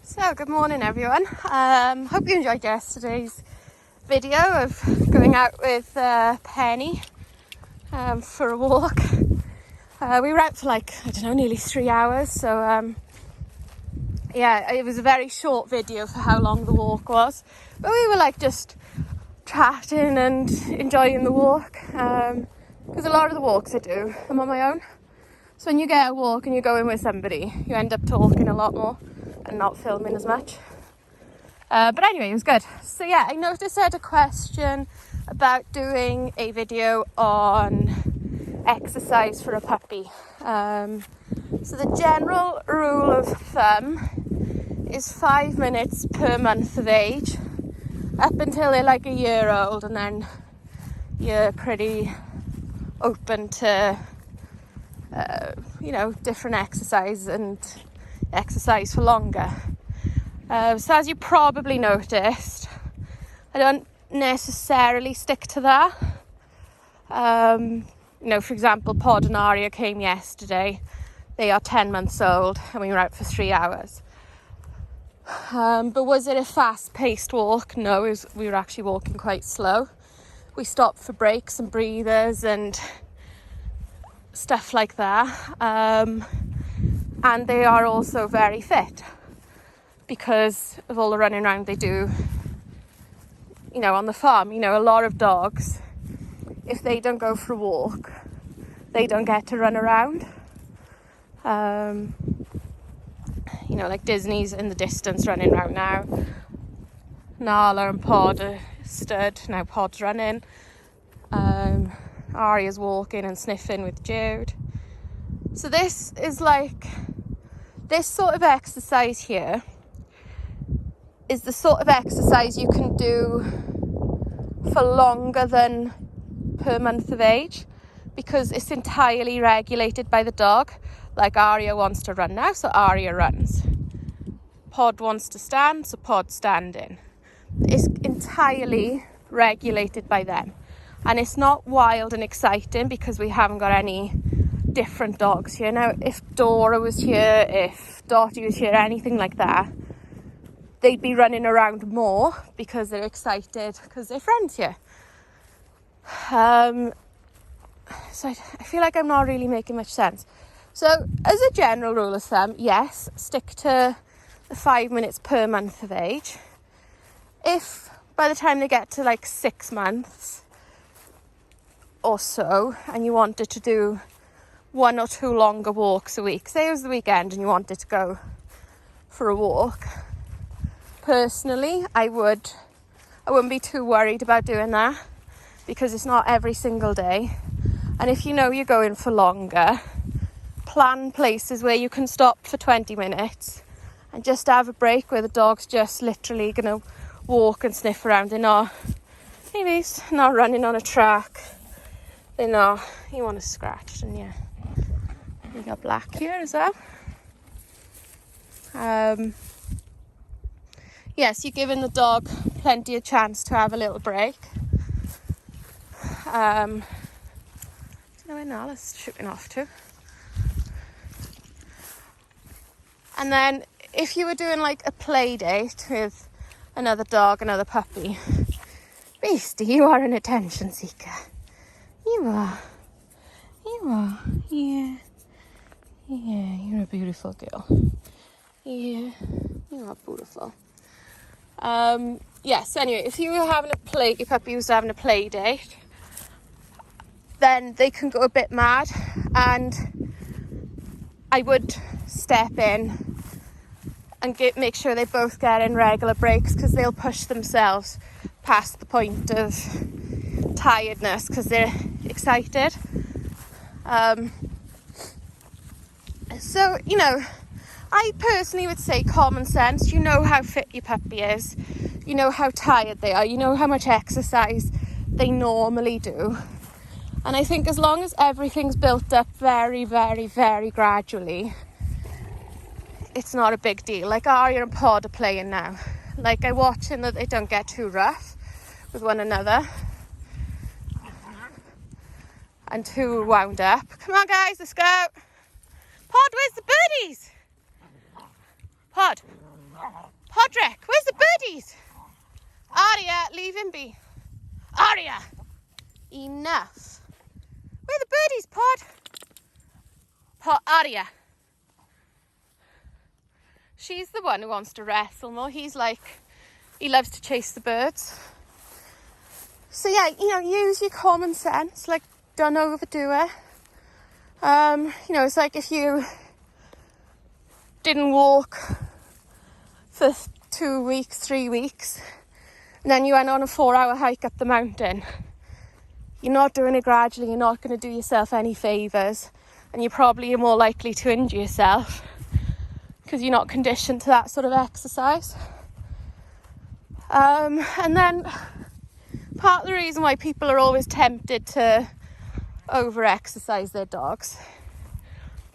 So good morning everyone. Hope you enjoyed yesterday's video of going out with Penny for a walk. We were out for nearly 3 hours, so yeah, it was a very short video for how long the walk was, but we were just chatting and enjoying the walk, because a lot of the walks I do, I'm on my own. So when you get a walk and you go in with somebody, you end up talking a lot more and not filming as much. But anyway, it was good. So yeah, I noticed I had a question about doing a video on exercise for a puppy. So the general rule of thumb is 5 minutes per month of age, up until they're a year old, and then you're pretty open to different exercise and exercise for longer. So as you probably noticed, I don't necessarily stick to that. For example, Pod and Aria came yesterday. They are 10 months old and we were out for 3 hours. But was it a fast-paced walk? No, we were actually walking quite slow. We stopped for breaks and breathers and stuff like that. And they are also very fit because of all the running around they do, on the farm. A lot of dogs, if they don't go for a walk, they don't get to run around. Like Disney's in the distance running around now. Nala and Pod are stood, now Pod's running. Aria's walking and sniffing with Jude. So this is this sort of exercise here is the sort of exercise you can do for longer than per month of age, because it's entirely regulated by the dog. Aria wants to run now, so Aria runs. Pod wants to stand, so Pod's standing. It's entirely regulated by them. And it's not wild and exciting because we haven't got any different dogs here. Now, if Dora was here, if Dottie was here, anything like that, they'd be running around more because they're excited because they're friends here. So I feel like I'm not really making much sense. So as a general rule of thumb, yes, stick to the 5 minutes per month of age. If by the time they get to 6 months or so, and you wanted to do 1 or 2 longer walks a week, say it was the weekend and you wanted to go for a walk, personally I wouldn't be too worried about doing that, because it's not every single day. And if you're going for longer, plan places where you can stop for 20 minutes and just have a break, where the dog's just literally gonna walk and sniff around. They're not running on a track. They're not, you want to scratch, and yeah, we got black here as well. Yes, you're giving the dog plenty of chance to have a little break. I don't know where Nala's shooting off to. And then if you were doing a play date with another dog, another puppy, Beastie, you are an attention seeker. You are. Yeah, you're a beautiful girl. Yeah, you are beautiful. Yes, anyway, if you were having your puppy was having a play date, then they can go a bit mad, and I would step in and make sure they both get in regular breaks, because they'll push themselves past the point of tiredness because they're excited. So, I personally would say common sense. You know how fit your puppy is. You know how tired they are. You know how much exercise they normally do. And I think as long as everything's built up very, very, very gradually, it's not a big deal. Aria and Pod are playing now. I'm watching that they don't get too rough with one another and too wound up. Come on, guys, let's go. Pod, where's the birdies? Pod. Podrick, where's the birdies? Aria, leave him be. Aria! Enough. Where are the birdies, Aria. She's the one who wants to wrestle more. He's like, he loves to chase the birds. So yeah, use your common sense, like don't overdo it. It's like if you didn't walk for 2 weeks, 3 weeks, and then you went on a 4-hour hike up the mountain. You're not doing it gradually, you're not going to do yourself any favours, and you probably are more likely to injure yourself because you're not conditioned to that sort of exercise. And then part of the reason why people are always tempted to over-exercise their dogs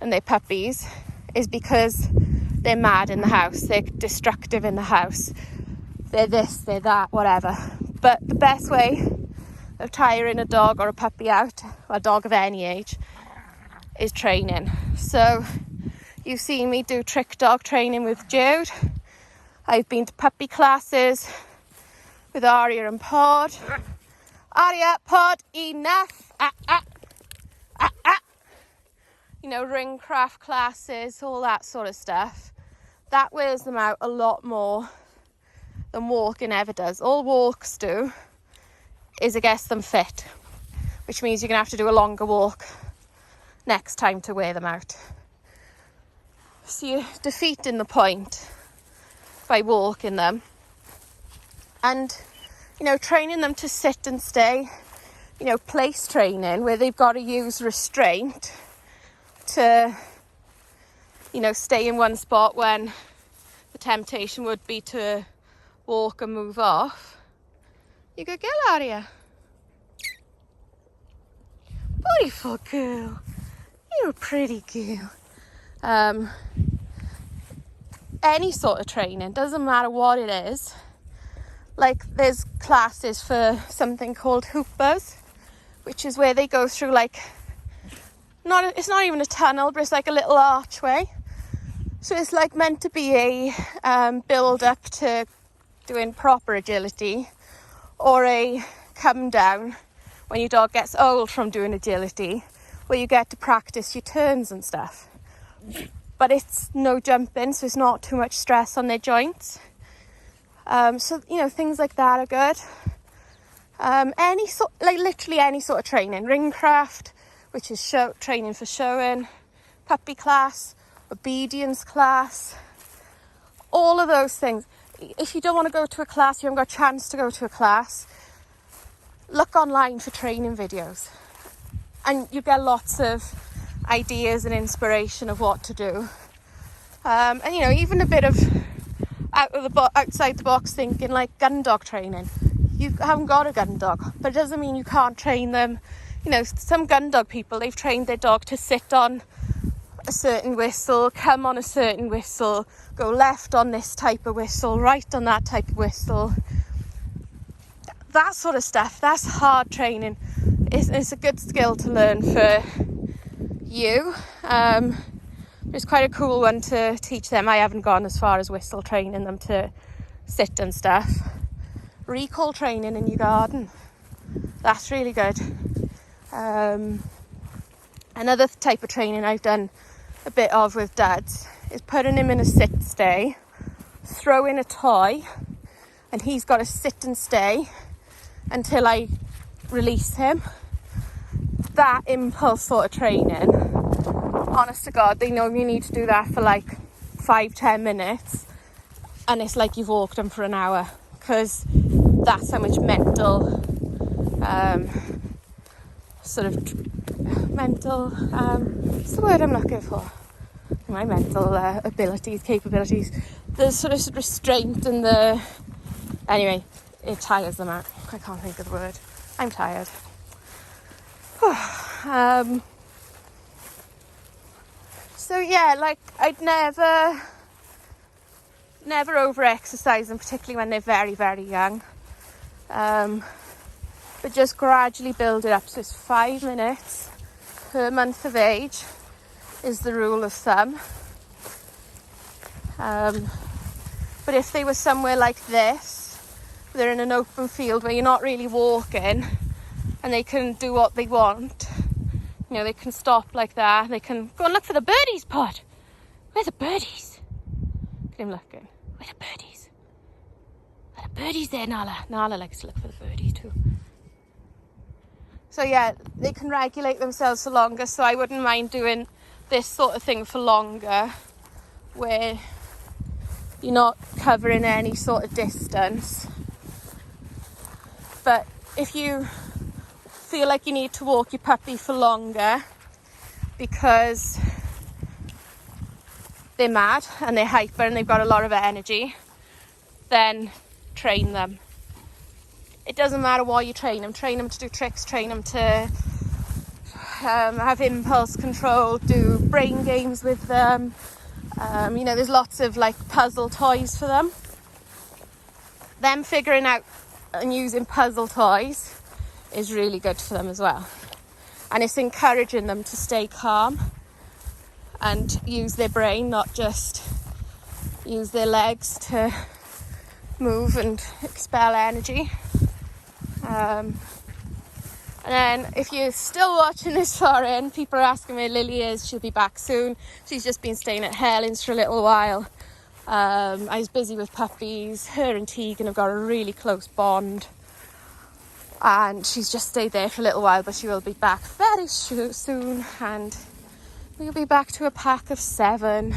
and their puppies is because they're mad in the house, they're destructive in the house, they're this, they're that, whatever. But the best way of tiring a dog or a puppy out, or a dog of any age, is training. So you've seen me do trick dog training with Jude. I've been to puppy classes with Aria and Pod. Aria, Pod, enough! Ring craft classes, all that sort of stuff. That wears them out a lot more than walking ever does. All walks do is it gets them fit, which means you're going to have to do a longer walk next time to wear them out. So you're defeating the point by walking them. And, training them to sit and stay, place training where they've got to use restraint to, stay in one spot when the temptation would be to walk and move off. You good girl, Aria. Beautiful girl. You're a pretty girl. Any sort of training, doesn't matter what it is. Like there's classes for something called hoopers, which is where they go through it's not even a tunnel, but it's like a little archway. So it's like meant to be a build up to doing proper agility, or a come down when your dog gets old from doing agility, where you get to practice your turns and stuff. But it's no jumping, so it's not too much stress on their joints. So things like that are good. Literally any sort of training. Ring craft, which is training for showing, puppy class, obedience class, all of those things. If you don't want to go to a class, you haven't got a chance to go to a class, look online for training videos. And you get lots of ideas and inspiration of what to do. And even a bit of outside the box thinking, like gun dog training. You haven't got a gun dog, but it doesn't mean you can't train them. Some gun dog people, they've trained their dog to sit on a certain whistle, come on a certain whistle, go left on this type of whistle, right on that type of whistle. That sort of stuff, that's hard training. It's a good skill to learn for you. It's quite a cool one to teach them. I haven't gone as far as whistle training them to sit and stuff. Recall training in your garden, that's really good. Another type of training I've done a bit of with dads is putting him in a sit stay, throw in a toy, and he's got to sit and stay until I release him. That impulse sort of training, honest to God, they know you need to do that for 5-10 minutes, and it's like you've walked them for an hour, because that's how much mental what's the word I'm looking for? My mental capabilities, the sort of restraint and anyway, it tires them out. I can't think of the word. I'm tired. So yeah, I'd never over-exercise them, particularly when they're very, very young. But just gradually build it up. So it's 5 minutes per month of age is the rule of thumb. But if they were somewhere like this, they're in an open field where you're not really walking and they can do what they want. You know, they can stop like that. They can go and look for the birdies, Pod. Where are the birdies? Look at him looking. Where are the birdies? Where are the birdies there, Nala? Nala likes to look for the birdies too. So yeah, they can regulate themselves for longer. So I wouldn't mind doing this sort of thing for longer, where you're not covering any sort of distance. But if you feel like you need to walk your puppy for longer because they're mad and they're hyper and they've got a lot of energy, then train them. It doesn't matter what you train them to do tricks, train them to have impulse control, do brain games with them. You know, there's lots of like puzzle toys for them. Them figuring out and using puzzle toys is really good for them as well. And it's encouraging them to stay calm and use their brain, not just use their legs to move and expel energy. And then if you're still watching this far in, people are asking where Lily is. She'll be back soon. She's just been staying at Helen's for a little while. I was busy with puppies. Her and Tegan have got a really close bond. And she's just stayed there for a little while, but she will be back very soon. And we'll be back to a pack of 7.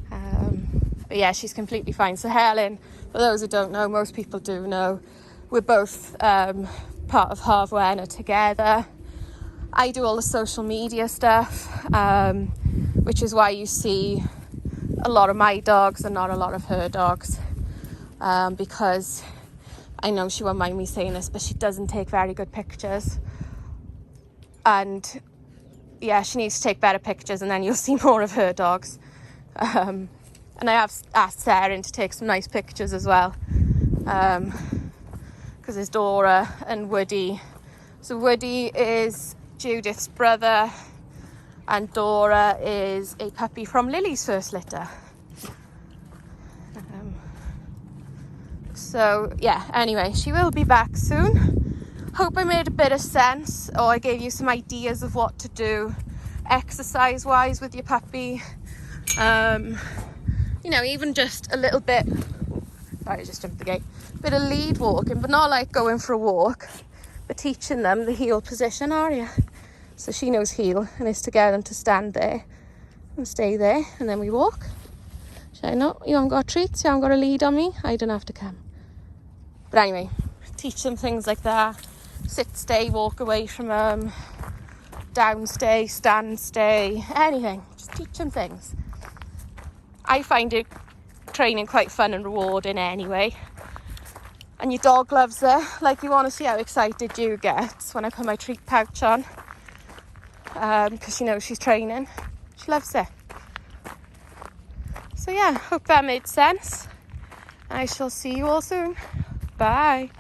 But yeah, she's completely fine. So Helen, for those who don't know, most people do know, we're both part of Harvwenner together. I do all the social media stuff, which is why you see a lot of my dogs and not a lot of her dogs, because I know she won't mind me saying this, but she doesn't take very good pictures. And yeah, she needs to take better pictures, and then you'll see more of her dogs. And I have asked Sarah to take some nice pictures as well, because there's Dora and Woody. So Woody is Judith's brother, and Dora is a puppy from Lily's first litter. So yeah, anyway, she will be back soon. Hope I made a bit of sense, or I gave you some ideas of what to do exercise wise with your puppy. You know, even just a little bit, sorry, I just jumped the gate, bit of lead walking, but not like going for a walk, but teaching them the heel position, are you? So she knows heel, and it's to get them to stand there and stay there, and then we walk. Should I not? You haven't got treats, you haven't got a lead on me, I don't have to come. But anyway, teach them things like that. Sit, stay, walk away from them, down, stay, stand, stay, anything. Just teach them things. I find it training quite fun and rewarding anyway. And your dog loves it. Like, you want to see how excited you get when I put my treat pouch on. Because she knows she's training. She loves it. So yeah, hope that made sense. I shall see you all soon. Bye.